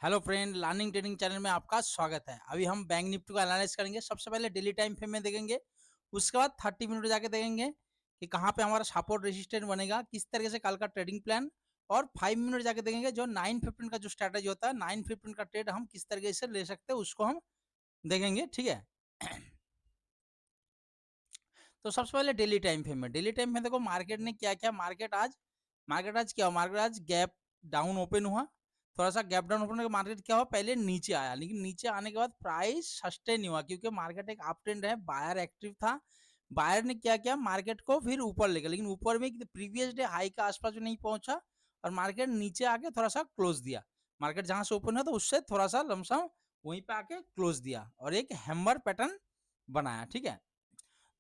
Hello friend, learning trading channel में आपका स्वागत है। अभी हम बैंक निफ्टी को एनालाइज करेंगे। सबसे पहले डेली टाइम फ्रेम में देखेंगे, उसके बाद 30 मिनट जाके देखेंगे कि कहाँ पे हमारा सपोर्ट रेजिस्टेंस बनेगा, किस तरीके से कल का ट्रेडिंग प्लान, और 5 मिनट जाके देखेंगे जो 9:15 का जो स्ट्रैटेजी होता है, 9:15 का ट्रेड हम किस तरीके से ले सकते हैं उसको हम देखेंगे। ठीक है। तो सबसे पहले डेली टाइम में देखो मार्केट ने क्या किया। मार्केट आज गैप डाउन ओपन हुआ। थोड़ा सा गैप डाउन ओपन होकर मार्केट क्या हुआ, पहले नीचे आया, लेकिन नीचे आने के बाद प्राइस सस्टेन नहीं हुआ क्योंकि मार्केट एक अप ट्रेंड है, बायर एक्टिव था। बायर ने क्या किया, मार्केट को फिर ऊपर ले गया, लेकिन ऊपर में प्रीवियस डे हाई का आसपास भी नहीं पहुंचा और मार्केट नीचे आके थोड़ा सा क्लोज दिया। मार्केट जहां से ओपन है तो उससे थोड़ा सा लमसम वहीं पे आके क्लोज दिया और एक हैमर पैटर्न बनाया। ठीक है।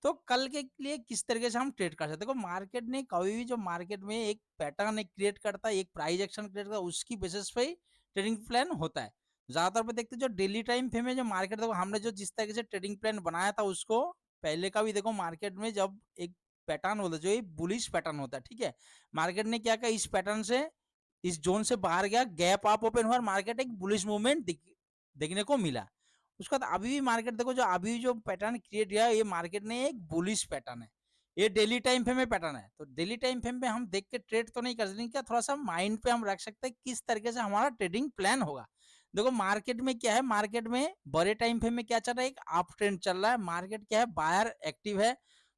तो कल के लिए किस तरीके से हम ट्रेड कर सकते हैं, देखो मार्केट ने कभी भी, जो मार्केट में एक पैटर्न एक क्रिएट करता है, एक प्राइस एक्शन क्रिएट करता है, उसकी बेसिस पे ही ट्रेडिंग प्लान होता है। ज्यादातर पे देखते हैं जो डेली टाइम फ्रेम में जो मार्केट, देखो हमने जो जिस तरीके से ट्रेडिंग प्लान बनाया था उसको पहले का भी देखो, मार्केट में जब एक पैटर्न होता है जो एक बुलिश पैटर्न होता है, ठीक है, मार्केट ने क्या किया, इस पैटर्न से इस जोन से बाहर गया, गैप अप ओपन हुआ, मार्केट एक बुलिश मूवमेंट देखने को मिला। उसके बाद अभी भी मार्केट देखो, जो अभी जो पैटर्न क्रिएट किया ये मार्केट ने एक बुलिश पैटर्न है, ये डेली टाइम फ्रेम में पैटर्न है। तो डेली टाइम फ्रेम में हम देख के ट्रेड तो नहीं कर सकते, क्या थोड़ा सा माइंड पे हम रख सकते हैं किस तरीके से हमारा ट्रेडिंग प्लान होगा। देखो मार्केट में क्या है, मार्केट में बड़े टाइम फ्रेम में क्या चल रहा है, एक अप ट्रेंड चल रहा है, मार्केट क्या है, बायर एक्टिव है।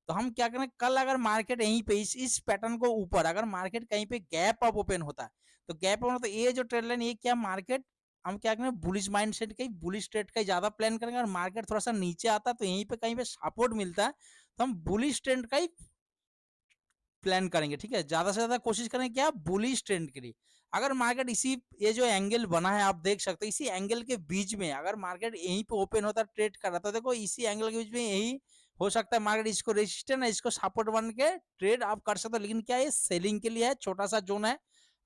तो हम क्या करें, कल अगर मार्केट यहीं पे इस पैटर्न को ऊपर अगर मार्केट कहीं पे गैप अप ओपन होता है, तो गैप अप, तो ये जो ट्रेड लाइन, ये क्या मार्केट हम क्या करें, बुलिश माइंडसेट का ही, बुलिश ट्रेड का ही ज्यादा प्लान करेंगे। और मार्केट थोड़ा सा नीचे आता है तो यहीं पे कहीं पे सपोर्ट मिलता है तो हम बुलिश ट्रेंड का ही प्लान करेंगे। ठीक है, ज्यादा से ज्यादा कोशिश करें क्या, बुलिश ट्रेंड के लिए। अगर मार्केट इसी, ये जो एंगल बना है आप देख सकते हैं, इसी एंगल के बीच में अगर मार्केट यहीं पे ओपन होता है ट्रेड कर रहा था, तो देखो इसी एंगल के बीच में यही हो सकता है मार्केट इसको रेजिस्टेंस है, इसको सपोर्ट बन के ट्रेड आप कर सकते हो। लेकिन क्या, ये सेलिंग के लिए है, छोटा सा जोन है।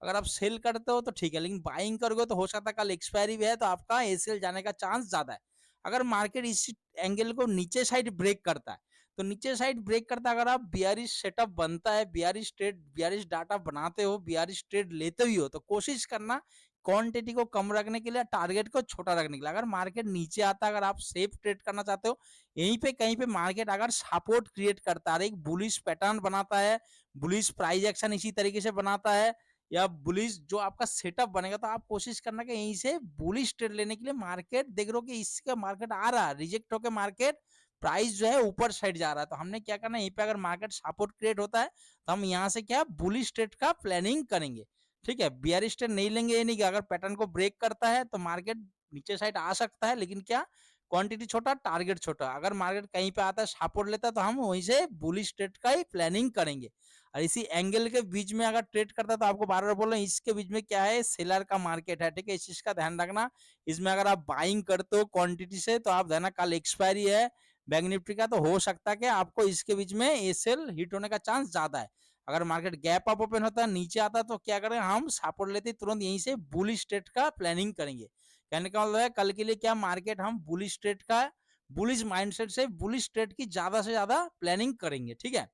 अगर आप सेल करते हो तो ठीक है, लेकिन बाइंग करोगे तो हो सकता है कल एक्सपायरी भी है तो आपका एसीएल जाने का चांस ज्यादा है। अगर मार्केट इस एंगल को नीचे साइड ब्रेक करता है, तो नीचे साइड ब्रेक करता है, अगर आप बियरिश सेटअप बनता है, बियरिश ट्रेड, बियरिश डाटा बनाते हो, बियरिश ट्रेड लेते भी हो, तो कोशिश करना क्वांटिटी को कम रखने के लिए, टारगेट को छोटा रखने के लिए। अगर मार्केट नीचे आता है, अगर आप सेफ ट्रेड करना चाहते हो, यहीं पे कहीं पे मार्केट अगर सपोर्ट क्रिएट करता है, एक बुलिश पैटर्न बनाता है, बुलिश प्राइस एक्शन इसी तरीके से बनाता है, या बुलिश जो आपका सेटअप बनेगा, तो आप कोशिश करना कि यहीं से बुलिश ट्रेड लेने के लिए। मार्केट देख रहे हो कि इसका मार्केट आ रहा है, रिजेक्ट होकर मार्केट प्राइस जो है ऊपर साइड जा रहा है, तो हमने क्या करना है, यहीं पे अगर मार्केट सपोर्ट क्रिएट होता है तो हम यहाँ से क्या, बुलिश ट्रेड का प्लानिंग करेंगे। ठीक है, बियरिश ट्रेड नहीं लेंगे, ये नहीं कि अगर पैटर्न को ब्रेक करता है तो मार्केट नीचे साइड आ सकता है, लेकिन क्या, क्वांटिटी छोटा, टारगेट छोटा। अगर मार्केट कहीं पे आता है, सपोर्ट लेता है, तो हम वहीं से बुलिश ट्रेड का ही प्लानिंग करेंगे। और इसी एंगल के बीच में अगर ट्रेड करता है, तो आपको बार बार बोल रहे हैं, इसके बीच में क्या है, सेलर का मार्केट है। ठीक है, इस चीज का ध्यान रखना। इसमें अगर आप बाइंग करते हो क्वांटिटी से, तो आप देना कल एक्सपायरी है बैंक निफ्टी का, तो हो सकता है कि आपको इसके बीच में ए सेल हिट होने का चांस ज्यादा है। अगर मार्केट गैप अप ओपन होता है, नीचे आता है, तो क्या करें, हम सपोर्ट लेते तुरंत यहीं से बुलिश ट्रेड का प्लानिंग करेंगे। कहने का मतलब है, कल के लिए क्या, मार्केट हम बुलिश ट्रेड का, बुलिश माइंडसेट से बुलिश ट्रेड की ज्यादा से ज्यादा प्लानिंग करेंगे। ठीक है,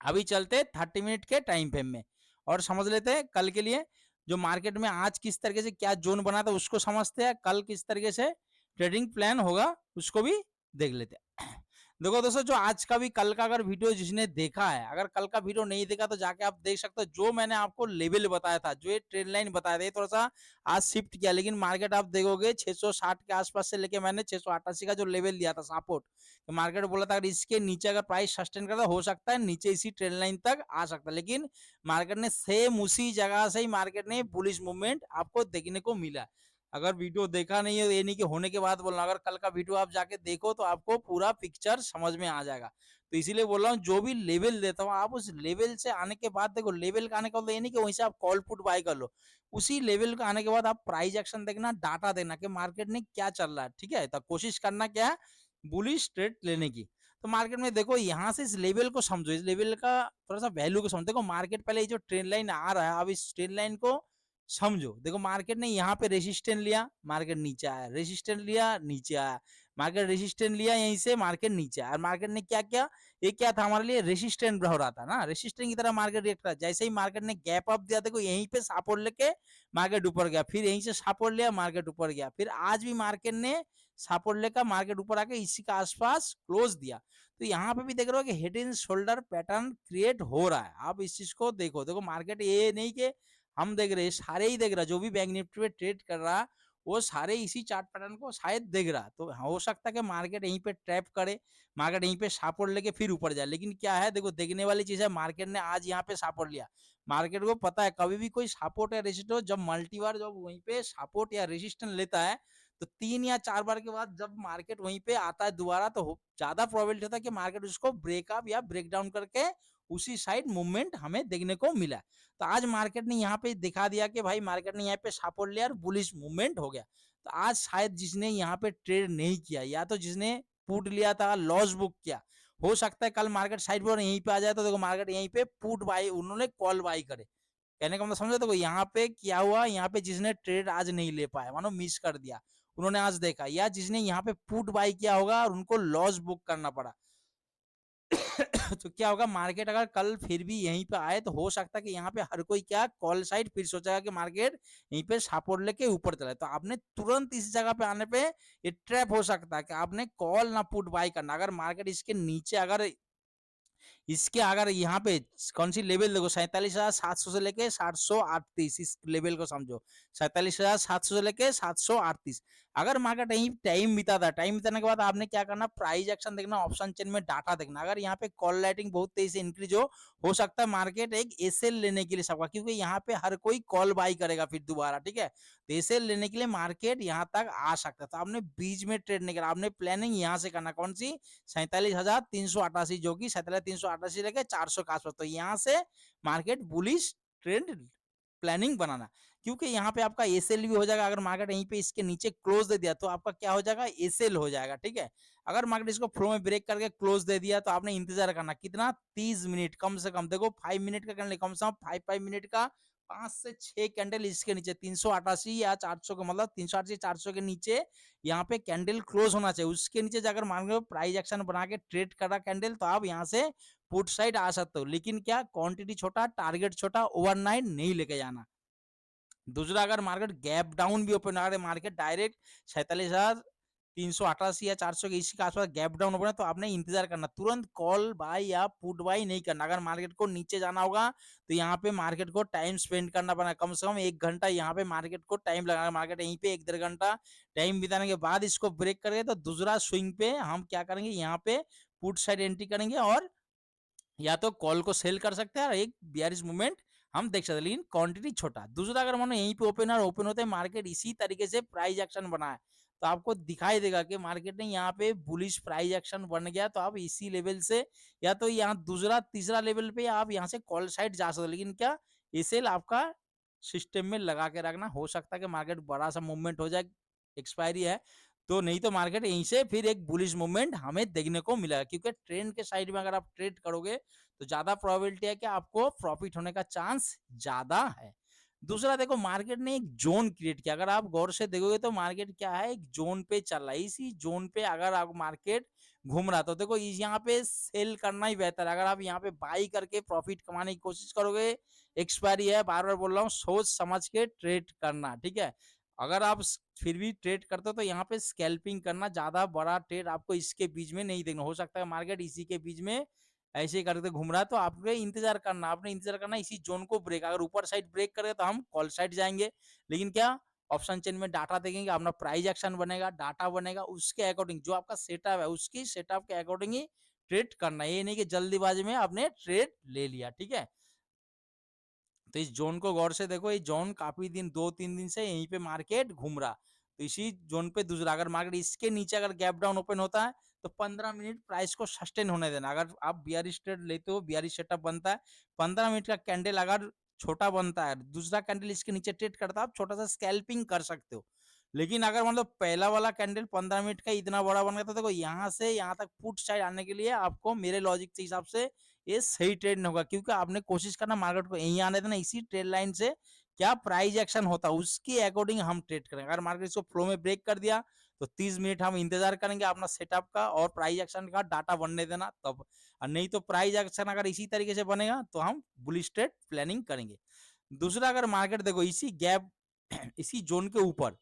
अभी चलते 30 मिनट के टाइम फ्रेम में और समझ लेते हैं कल के लिए जो मार्केट में आज किस तरीके से क्या जोन बना था उसको समझते हैं, कल किस तरीके से ट्रेडिंग प्लान होगा उसको भी देख लेते हैं। देखो दोस्तों, जो आज का भी कल का अगर वीडियो जिसने देखा है, अगर कल का वीडियो नहीं देखा तो जाके आप देख सकते हो। जो मैंने आपको लेवल बताया था, जो ये ट्रेंड लाइन बताया था, ये थोड़ा सा आज शिफ्ट किया, लेकिन मार्केट आप देखोगे 660 के आसपास से लेके मैंने 688 का जो लेवल दिया था सपोर्ट, तो मार्केट बोला था अगर इसके नीचे अगर प्राइस सस्टेन करता हो सकता है नीचे इसी ट्रेंड लाइन तक आ सकता है, लेकिन मार्केट ने सेम उसी जगह से ही मार्केट ने बुलिश मूवमेंट आपको देखने को मिला। अगर वीडियो देखा नहीं है, ये नहीं कि होने के बाद बोलना, अगर कल का वीडियो आप जाके देखो तो आपको पूरा पिक्चर समझ में आ जाएगा। तो इसीलिए बोल रहा हूँ, जो भी लेवल देता हूँ आप उस लेवल से आने के बाद देखो, लेवल का आने का मतलब ये नहीं कि वहीं से आप कॉल पुट बाय कर लो, उसी लेवल का आने के बाद आप प्राइस एक्शन देखना, डाटा देखना कि मार्केट में क्या चल रहा है। ठीक है, तो कोशिश करना क्या है, बुलिश ट्रेड लेने की। तो मार्केट में देखो, यहाँ से इस लेवल को समझो, इस लेवल का थोड़ा सा वैल्यू को समझो। देखो मार्केट पहले ये जो ट्रेंड लाइन आ रहा है, अब इस ट्रेंड लाइन को समझो, देखो मार्केट ने यहाँ पे रेसिस्टेंट लिया, मार्केट नीचे आया, रेसिस्टेंट लिया, नीचे आया, मार्केट रेसिस्टेंट लिया यहीं से, मार्केट नीचे आया। मार्केट ने क्या किया, ये क्या था हमारे लिए, रेसिस्टेंट हो रहा था ना, रेसिस्टेंट की तरह मार्केट रिएक्ट करा। जैसे ही मार्केट ने गैप अप दिया, देखो यहीं पे सपोर्ट लेके मार्केट ऊपर गया, फिर यहीं से सपोर्ट लिया, मार्केट ऊपर गया, फिर आज भी मार्केट ने सपोर्ट लेकर मार्केट ऊपर आके इसी के आसपास क्लोज दिया। तो यहाँ पे भी देख रहे हो कि head and shoulder pattern create हो रहा है। आप इस चीज को देखो, देखो मार्केट ये नहीं कि हम देख रहे हैं, सारे ही देख रहा, जो भी बैंक निफ्टी पे ट्रेड कर रहा वो सारे इसी चार्ट पैटर्न को शायद देख रहा। तो हो सकता है कि मार्केट यहीं पे ट्रैप करे, मार्केट यहीं पे सपोर्ट लेके फिर ऊपर जाए। लेकिन क्या है, देखो देखने वाली चीज है, मार्केट ने आज यहाँ पे सपोर्ट लिया, मार्केट को पता है कभी भी कोई सपोर्ट या रेजिस्टेंस जब मल्टीबार जब वहीं पे सपोर्ट या रेजिस्टेंस लेता है, तो 3 या 4 बार के बाद जब मार्केट वहीं पे आता है दोबारा, तो ज्यादा प्रोबेबिलिटी होता है कि मार्केट उसको ब्रेकअप या ब्रेक डाउन करके उसी साइड मूवमेंट हमें देखने को मिला। तो आज मार्केट ने यहाँ पे दिखा दिया कि भाई मार्केट ने यहाँ पे सपोर्ट लिया और बुलिश मूवमेंट हो गया। तो आज शायद जिसने यहाँ पे ट्रेड नहीं किया, या तो जिसने पुट लिया था लॉस बुक किया, हो सकता है कल मार्केट साइड पर यहीं पे आ जाए, तो देखो मार्केट यहीं पे पुट बाई, उन्होंने कॉल बाई करे। कहने का मतलब समझे, देखो यहाँ पे क्या हुआ, यहाँ पे जिसने ट्रेड आज नहीं ले पाया, मानो मिस कर दिया, उन्होंने आज देखा, या जिसने यहाँ पे पुट बाई किया होगा और उनको लॉस बुक करना पड़ा। तो क्या होगा, मार्केट अगर कल फिर भी यहीं पे आए, तो हो सकता है कि यहाँ पे हर कोई क्या कॉल साइड फिर सोचेगा कि मार्केट यहीं पे सपोर्ट लेके ऊपर चला। तो आपने तुरंत इस जगह पे आने पे ये ट्रैप हो सकता है कि आपने कॉल ना पुट बाई करना। अगर मार्केट इसके नीचे अगर इसके अगर यहाँ पे कौन सी लेवल देखो, 47,700 से लेके 738, इस लेवल को समझो, 47,700 से लेके 738। अगर मार्केट यही टाइम बिताता, टाइम बिताने के बाद आपने क्या करना, प्राइस एक्शन देखना, ऑप्शन चेन में डाटा देखना। अगर यहाँ पे कॉल लाइटिंग बहुत तेजी से इंक्रीज हो सकता है मार्केट एक एसएल लेने के लिए सबका, क्योंकि यहाँ पे हर कोई कॉल बाई करेगा फिर दोबारा, ठीक है। तो एसएल लेने के लिए मार्केट यहाँ तक आ सकता है। तो आपने बीच में ट्रेड नहीं करना, आपने प्लानिंग यहाँ से करना, कौन सी, 47,388, जो कि 47,388 लेके 400 के आसपास। तो यहाँ से मार्केट बुलिश ट्रेंड प्लानिंग बनाना, क्योंकि यहाँ पे आपका एसएल भी हो जाएगा। अगर मार्केट यहीं पे इसके नीचे क्लोज दे दिया, तो आपका क्या हो जाएगा, एसएल हो जाएगा, ठीक है। अगर मार्केट इसको फ्लो में ब्रेक करके क्लोज दे दिया, तो आपने इंतजार करना कितना, 30 मिनट कम से कम। देखो 5 मिनट का कैंडल, कम से कम 5 मिनट का 5 से 6 कैंडल इसके नीचे 388 या 400 का, मतलब 388 400 के नीचे यहाँ पे कैंडल क्लोज होना चाहिए। उसके नीचे जाकर मान लो प्राइस एक्शन बना के ट्रेड करा कैंडल, तो आप यहाँ से पुट साइड आ सकते हो। लेकिन क्या, क्वांटिटी छोटा, टारगेट छोटा, ओवरनाइट नहीं लेके जाना। दूसरा, अगर मार्केट गैप डाउन भी ओपन, अगर मार्केट डायरेक्ट 47,388 या 400 के इसी के आसपास गैप डाउन ओपन है, तो आपने इंतजार करना, तुरंत कॉल बाय या पुट बाय नहीं करना। अगर मार्केट को नीचे जाना होगा, तो यहाँ पे मार्केट को टाइम स्पेंड करना पड़ा, कम से कम 1 घंटा यहाँ पे मार्केट को टाइम लगा। मार्केट यहीं पे 1 डेढ़ घंटा टाइम बिताने के बाद इसको ब्रेक करेंगे, तो दूसरा स्विंग पे हम क्या करेंगे, यहाँ पे पुट साइड एंट्री करेंगे, और या तो कॉल को सेल कर सकते हैं और एक बियरिश मूवमेंट हम देख सकते हैं, लेकिन क्वांटिटी छोटा। दूसरा, अगर मानो यहीं पे ओपन होते हैं मार्केट इसी तरीके से प्राइस एक्शन बना है, तो आपको दिखाई देगा कि मार्केट ने यहाँ पे बुलिश प्राइस एक्शन बन गया, तो आप इसी लेवल से या तो यहाँ दूसरा तीसरा लेवल पे आप यहाँ से कॉल साइड जा सकते हो। लेकिन क्या, एसएल आपका सिस्टम में लगा के रखना, हो सकता है कि मार्केट बड़ा सा मूवमेंट हो जाए, एक्सपायरी है, तो नहीं तो मार्केट यहीं से फिर एक बुलिश मूवमेंट हमें देखने को मिलेगा। क्योंकि ट्रेंड के साइड में अगर आप ट्रेड करोगे, तो ज्यादा प्रोबेबिलिटी है कि आपको प्रॉफिट होने का चांस ज्यादा है। दूसरा, देखो मार्केट ने एक जोन क्रिएट किया, अगर आप गौर से देखोगे तो मार्केट क्या है, एक जोन पे चल रहा है। इसी जोन पे अगर आप मार्केट घूम रहा, तो देखो यहाँ पे सेल करना ही बेहतर है। अगर आप यहाँ पे बाई करके प्रॉफिट कमाने की कोशिश करोगे, एक्सपायरी है, बार बार बोल रहा हूँ, सोच समझ के ट्रेड करना, ठीक है। अगर आप फिर भी ट्रेड करते हो, तो यहाँ पे स्कैल्पिंग करना, ज्यादा बड़ा ट्रेड आपको इसके बीच में नहीं देखना। हो सकता है मार्केट इसी के बीच में ऐसे ही करते घूम रहा है, तो आपको इंतजार करना, आपने इंतजार करना इसी जोन को ब्रेक। अगर ऊपर साइड ब्रेक करे, तो हम कॉल साइड जाएंगे। लेकिन क्या, ऑप्शन चेन में डाटा देखेंगे, अपना प्राइस एक्शन बनेगा, डाटा बनेगा, उसके अकॉर्डिंग जो आपका सेटअप है, उसकी सेटअप के अकॉर्डिंग ही ट्रेड करना। ये नहीं कि जल्दीबाजी में आपने ट्रेड ले लिया, ठीक है। तो इस जोन को गौर से देखो, ये जोन काफी दिन 2-3 दिन से यहीं पे मार्केट घूम रहा। तो इसी जोन पे दूसरा, अगर मार्केट इसके नीचे अगर गैप डाउन ओपन होता है, तो 15 मिनट प्राइस को सस्टेन होने देना। अगर आप बियरिश ट्रेड लेते हो, बियरिश सेटअप बनता है, 15 मिनट का कैंडल अगर छोटा बनता है, दूसरा कैंडल इसके नीचे ट्रेड करता है, आप छोटा सा स्कैल्पिंग कर सकते हो। लेकिन अगर मतलब पहला वाला कैंडल 15 मिनट का इतना बड़ा बन गया, तो देखो यहाँ से यहाँ तक पुट साइड आने के लिए आपको मेरे लॉजिक के हिसाब से ये सही ट्रेड नहीं होगा, क्योंकि आपने कोशिश करना मार्केट को यहीं आने देना, इसी ट्रेड लाइन से क्या प्राइस एक्शन होता है उसके अकॉर्डिंग हम ट्रेड करेंगे। अगर मार्केट इसको फ्लो में ब्रेक कर दिया तो 30 मिनट हम इंतजार करेंगे अपना सेटअप का और प्राइस एक्शन का डाटा बनने देना तब, और नहीं तो प्राइस एक्शन अगर इसी तरीके से बनेगा तो हम बुलिश ट्रेड प्लानिंग करेंगे। दूसरा, अगर मार्केट देखो इसी गैप इसी जोन के ऊपर,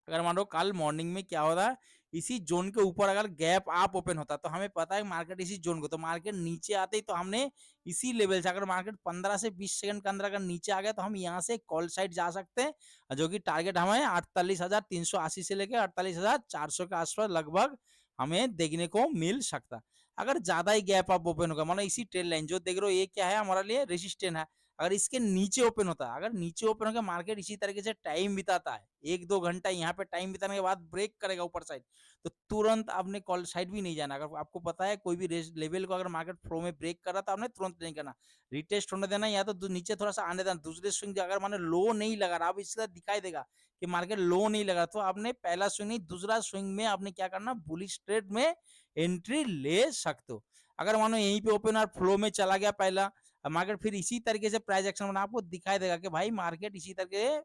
अगर मान लो कल मॉर्निंग में क्या होता है, इसी जोन के ऊपर अगर गैप आप ओपन होता है तो हमें पता है मार्केट इसी जोन को, तो मार्केट नीचे आते ही तो हमने इसी लेवल से, अगर मार्केट 15 से 20 सेकंड के अंदर अगर नीचे आ गया तो हम यहाँ से कॉल साइड जा सकते हैं, जो कि टारगेट हमें 48,380 से लेकर 48,400 के आसपास लगभग हमें देखने को मिल सकता। अगर ज्यादा ही गैप आप ओपन होगा, मतलब इसी ट्रेड लाइन जो देख रहे हो ये क्या है हमारे लिए रेजिस्टेंस है, अगर इसके नीचे ओपन होता है, अगर नीचे ओपन होकर मार्केट इसी तरीके से टाइम बिताता है, 1-2 घंटा यहाँ पे टाइम बिताने के बाद ब्रेक करेगा ऊपर साइड, तो तुरंत आपने कॉल साइड भी नहीं जाना। अगर आपको पता है कोई भी लेवल को अगर मार्केट फ्लो में ब्रेक कर रहा तो आपने तुरंत नहीं करना, रिटेस्ट होने देना, या तो नीचे थोड़ा सा आने देना। दूसरे स्विंग अगर माने लो नहीं लगा रहा, अब इसका दिखाई देगा कि मार्केट लो नहीं लगा, तो आपने पहला स्विंग नहीं दूसरा स्विंग में आपने क्या करना, बुलिश ट्रेड में एंट्री ले सकते हो। अगर मानो यहीं पे ओपन और फ्लो में चला गया पहला, मार्केट फिर इसी तरीके से प्राइस एक्शन बना, आपको दिखाई देगा कि भाई मार्केट इसी तरीके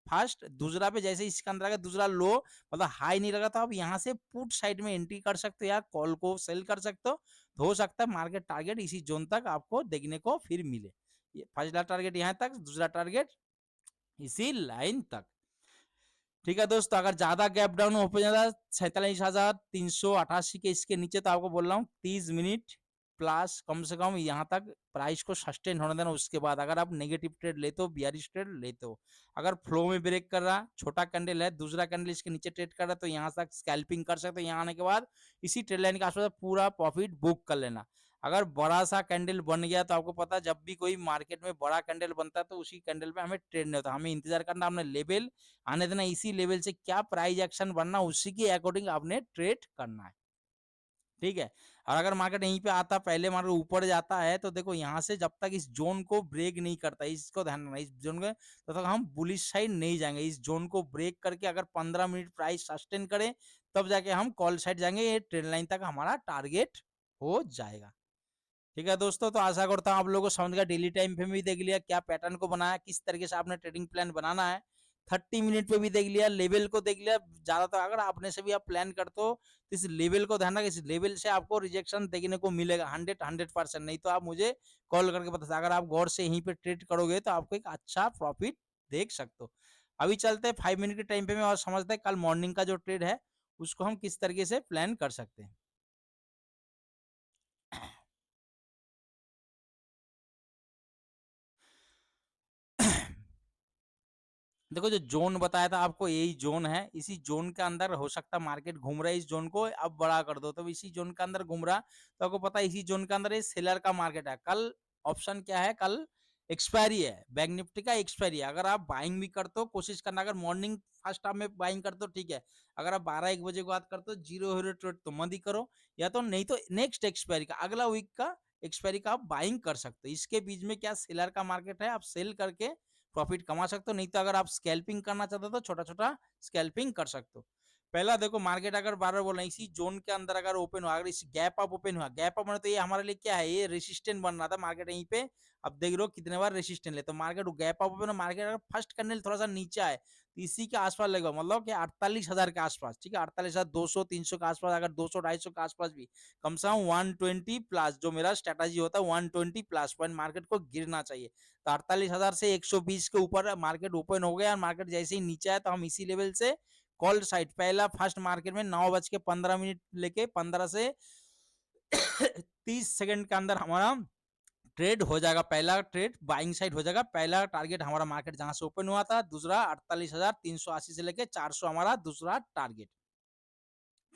फर्स्ट दूसरा पे जैसे इसके अंदर आगे दूसरा लो, मतलब हाई नहीं लगा, तो आप यहाँ से पुट साइड में एंट्री कर सकते हो या कॉल को सेल कर सकते हो, तो हो सकता है मार्केट टारगेट इसी जोन तक आपको देखने को फिर मिले। ये फर्स्ट टारगेट यहाँ तक, दूसरा टारगेट इसी लाइन तक। ठीक है दोस्तों, अगर ज्यादा गैप डाउन हो जाता 47,388 के इसके नीचे, तो आपको बोल रहा हूँ 30 मिनट प्लस कम से कम यहाँ तक प्राइस को सस्टेन होने देना। उसके बाद अगर आप नेगेटिव ट्रेड लेते हो, बियरिश ट्रेड लेते हो, अगर फ्लो में ब्रेक कर रहा, छोटा कैंडल है, दूसरा कैंडल इसके नीचे ट्रेड कर रहा है, तो यहाँ तक स्कैल्पिंग कर सकते हो। यहाँ आने के बाद इसी ट्रेड लाइन के आसपास पूरा प्रॉफिट बुक कर लेना। अगर बड़ा सा कैंडल बन गया तो आपको पता है जब भी कोई मार्केट में बड़ा कैंडल बनता है तो उसी कैंडल पे हमें ट्रेड नहीं होता, हमें इंतजार करना, हमने लेवल आने देना, इसी लेवल से क्या प्राइस एक्शन बनना उसी के अकॉर्डिंग आपने ट्रेड करना है। ठीक है, और अगर मार्केट यहीं पे आता, पहले मार्केट ऊपर जाता है, तो देखो यहाँ से जब तक इस जोन को ब्रेक नहीं करता, इसको ध्यान रखना, इस जोन को तो तक हम बुलिश साइड नहीं जाएंगे। इस जोन को ब्रेक करके अगर 15 मिनट प्राइस सस्टेन करे तब जाके हम कॉल साइड जाएंगे, ये ट्रेड लाइन तक हमारा टारगेट हो जाएगा। ठीक है दोस्तों, तो आशा करता हूँ आप लोगों को समझ गया, डेली टाइम पे भी देख लिया क्या पैटर्न को बनाया, किस तरीके से आपने ट्रेडिंग प्लान बनाना है, 30 मिनट पे भी देख लिया, लेवल को देख लिया। ज्यादातर अगर आपने से भी आप प्लान करते हो तो इस लेवल को ध्यान रखना, इस लेवल से आपको रिजेक्शन देखने को मिलेगा 100%। नहीं तो आप मुझे कॉल करके बता, अगर आप गौर से यहीं पे ट्रेड करोगे तो आपको एक अच्छा प्रॉफिट देख सकते हो। अभी चलते हैं 5 मिनट के टाइम पे में और समझते हैं कल मॉर्निंग का जो ट्रेड है उसको हम किस तरीके से प्लान कर सकते हैं। देखो जो जोन बताया था आपको यही जोन है, इसी जोन के अंदर हो सकता है मार्केट घूम रहा है, इस जोन को अब बड़ा कर दो तो इसी जोन के अंदर घूम रहा, तो आपको पता है इसी जोन के अंदर ये सेलर का मार्केट है। कल ऑप्शन क्या है, कल एक्सपायरी है, बैंक निफ्टी का एक्सपायरी है। अगर आप बाइंग भी करते हो कोशिश करना, अगर मॉर्निंग फर्स्ट हाफ में बाइंग करते हो ठीक है, अगर आप 12-1 बजे के बाद करते हो जीरो हीरो ट्रेड तो मत ही करो, या तो नहीं तो नेक्स्ट एक्सपायरी का अगला वीक का एक्सपायरी का आप बाइंग कर सकते हो। इसके बीच में क्या सेलर का मार्केट है, आप सेल करके प्रॉफिट कमा सकते हो, नहीं तो अगर आप स्कैल्पिंग करना चाहते हो तो छोटा छोटा स्कैल्पिंग कर सकते हो। पहला देखो मार्केट अगर बार बार बोल रहे हैं इसी जोन के अंदर अगर ओपन हुआ, अगर इस गैप अप ओपन हुआ, गैप अप तो ये हमारे लिए क्या है, ये रेसिस्टेंट बन रहा था मार्केट यहीं पे, अब देख रहे हो कितने बार रेसिस्टेंट ले, तो market gap up open, market अगर फर्स्ट कैंडल थोड़ा सा नीचे आए तो इसी के आसपास लगेगा, मतलब कि 48,000 के आसपास, ठीक है 48,200-300 के आसपास, अगर 200-250 के आसपास भी कम से कम 120 प्लस, जो मेरा स्ट्रेटेजी होता है 120 प्लस पॉइंट मार्केट को गिरना चाहिए। तो 48,000 से 120 के ऊपर मार्केट ओपन हो गया, मार्केट जैसे ही नीचे आया तो हम इसी लेवल से कॉल साइड, पहला फर्स्ट मार्केट में 9:15 लेके 15 से 30 सेकंड के अंदर हमारा ट्रेड हो जाएगा, पहला ट्रेड बाइंग साइड हो जाएगा। पहला टारगेट हमारा मार्केट जहां से ओपन हुआ था, दूसरा 48,380 से लेके 400 हमारा दूसरा टारगेट।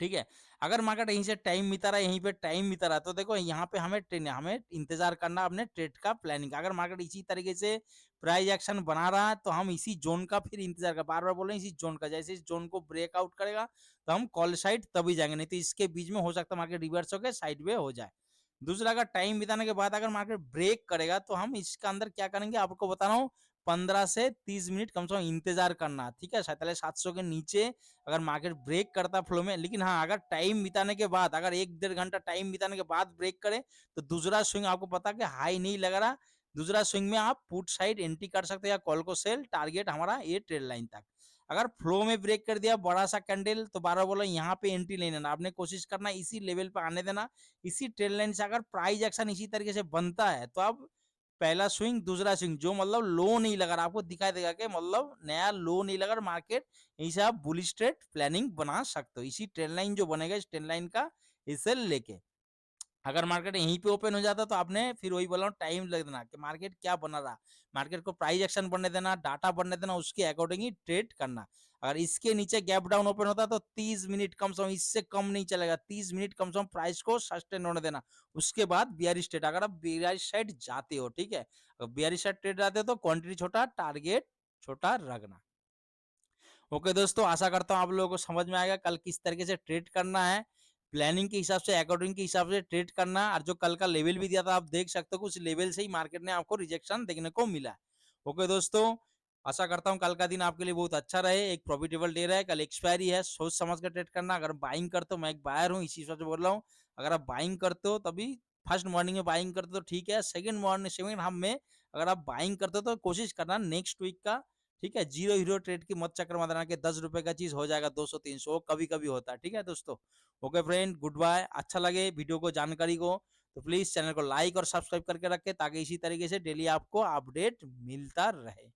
ठीक है, अगर मार्केट यहीं से टाइम बिता रहा है, यहीं पे टाइम बिता रहा है, तो देखो यहाँ पे हमें इंतजार करना अपने ट्रेड का प्लानिंग। अगर मार्केट इसी तरीके से प्राइस एक्शन बना रहा है तो हम इसी जोन का फिर इंतजार कर, बार बार बोल रहे हैं इसी जोन का, जैसे इस जोन को ब्रेकआउट करेगा तो हम कॉल साइड तभी जाएंगे, नहीं तो इसके बीच में हो सकता है मार्केट रिवर्स होकर साइड वे हो जाए। दूसरा, अगर टाइम बिताने के बाद अगर मार्केट ब्रेक करेगा तो हम इसके अंदर क्या करेंगे आपको बता रहा हूँ, 15 से 30 मिनट कम से कम इंतजार करना, ठीक है 47,700 के नीचे अगर मार्केट ब्रेक करता फ्लो में। लेकिन हाँ, अगर टाइम बिताने के बाद, अगर 1-1.5 घंटा टाइम बिताने के बाद ब्रेक करे तो दूसरा स्विंग आपको पता कि हाई नहीं लग रहा, दूसरा स्विंग में आप पुट साइड एंट्री कर सकते हैं या कॉल को सेल, टारगेट हमारा ये ट्रेड लाइन तक। अगर फ्लो में ब्रेक कर दिया बड़ा सा कैंडल तो बारह बोला यहाँ पे एंट्री नहीं लेना, आपने कोशिश करना इसी लेवल पे आने देना, इसी ट्रेड लाइन से अगर प्राइस एक्शन इसी तरीके से बनता है तो आप पहला स्विंग दूसरा स्विंग जो मतलब लो नहीं लगा आपको दिखाई देगा कि मतलब नया लो नहीं लगा मार्केट, यहीं से आप बुलिश ट्रेड प्लानिंग बना सकते हो इसी ट्रेंड लाइन जो बनेगा इस ट्रेंड लाइन का इसे लेके। अगर मार्केट यहीं पे ओपन हो जाता तो आपने फिर वही बोला टाइम लग देना कि मार्केट क्या बना रहा, मार्केट को प्राइस एक्शन बनने देना, डाटा बनने देना, उसके अकॉर्डिंग ही ट्रेड करना। अगर इसके नीचे गैप डाउन ओपन होता तो 30 मिनट कम से कम, इससे कम नहीं चलेगा, 30 मिनट कम से कम प्राइस को सस्टेन होने देना, उसके बाद बियरिश ट्रेड। अगर आप बियरिश साइड जाते हो, ठीक है, अगर बियरिश साइड ट्रेड जाते हो तो क्वांटिटी छोटा, टारगेट छोटा रखना। ओके दोस्तों, आशा करता हूँ आप लोगों को समझ में आएगा कल किस तरीके से ट्रेड करना है, प्लानिंग के हिसाब से, अकॉर्डिंग के हिसाब से ट्रेड करना है। और जो कल का लेवल भी दिया था आप देख सकते हो, उस लेवल से ही मार्केट ने आपको रिजेक्शन देखने को मिला है। ओके दोस्तों, आशा करता हूँ कल का दिन आपके लिए बहुत अच्छा रहे, एक प्रॉफिटेबल डे रहे। कल एक्सपायरी है, सोच समझ कर ट्रेड करना। अगर बाइंग करते हो, मैं एक बायर हूँ इसी हिसाब से बोल रहा हूँ, अगर आप बाइंग करते हो तभी फर्स्ट मॉर्निंग में बाइंग करते हो तो ठीक है, सेकंड मॉर्निंग सेकंड हाफ में अगर आप बाइंग करते हो तो कोशिश करना नेक्स्ट वीक का, ठीक है, जीरो हीरो ट्रेड की मत चक्कर में आना कि 10 रुपए का चीज हो जाएगा 200 300, कभी कभी होता है। ठीक है दोस्तों, ओके फ्रेंड, गुड बाय। अच्छा लगे वीडियो को, जानकारी को, तो प्लीज चैनल को लाइक और सब्सक्राइब करके रखें ताकि इसी तरीके से डेली आपको अपडेट मिलता रहे।